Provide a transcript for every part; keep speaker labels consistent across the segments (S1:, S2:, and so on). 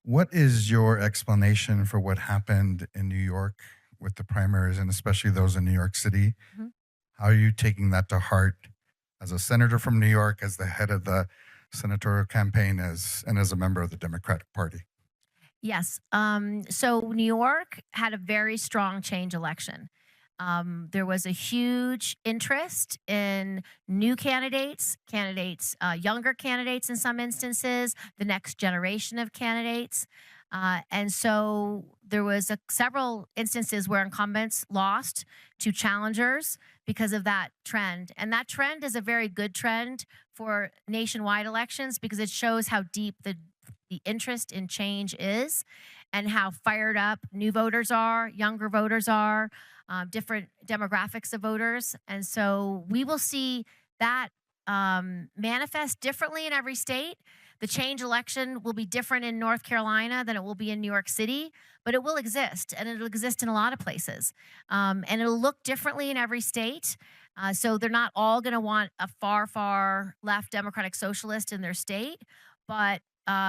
S1: What is your explanation for what happened in New York with the primaries and especially those in New York City?
S2: Mhm.
S1: How are you taking that to heart as a senator from New York, as the head of the senatorial campaign, as a member of the Democratic Party?
S2: Yes. So New York had a very strong change election. There was a huge interest in new candidates, younger candidates in some instances, the next generation of candidates. And so there was several instances where incumbents lost to challengers because of that trend. And that trend is a very good trend for nationwide elections because it shows how deep the interest in change is and how fired up new voters are, younger voters are, different demographics of voters. And so we will see that manifest differently in every state. The change election will be different in North Carolina than it will be in New York City, but it will exist and it'll exist in a lot of places. And it'll look differently in every state. So they're not all going to want a far, far left Democratic Socialist in their state, but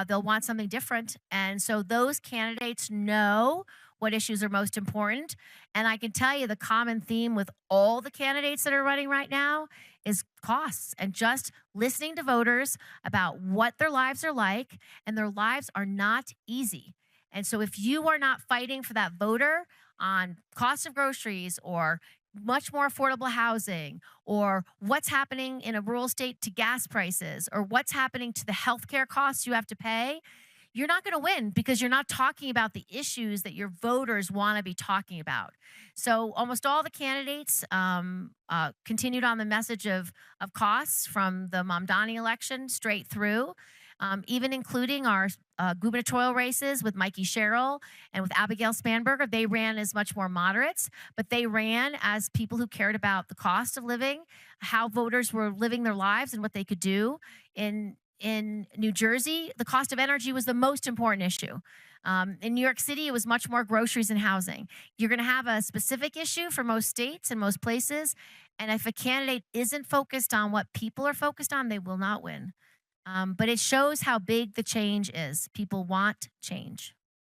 S2: they'll want something different. And so those candidates know what issues are most important. And I can tell you the common theme with all the candidates that are running right now is costs and just listening to voters about what their lives are like. And their lives are not easy. And so if you are not fighting for that voter on cost of groceries or much more affordable housing, or what's happening in a rural state to gas prices, or what's happening to the healthcare costs you have to pay, you're not going to win because you're not talking about the issues that your voters want to be talking about. So almost all the candidates continued on the message of costs from the Mamdani election straight through, even including our gubernatorial races with Mikey Sherrill and with Abigail Spanberger. They ran as much more moderates, but they ran as people who cared about the cost of living, how voters were living their lives, and what they could do. In New Jersey, the cost of energy was the most important issue. In New York City, it was much more groceries and housing. You're going to have a specific issue for most states and most places. And if a candidate isn't focused on what people are focused on, they will not win. But it shows how big the change is. People want change.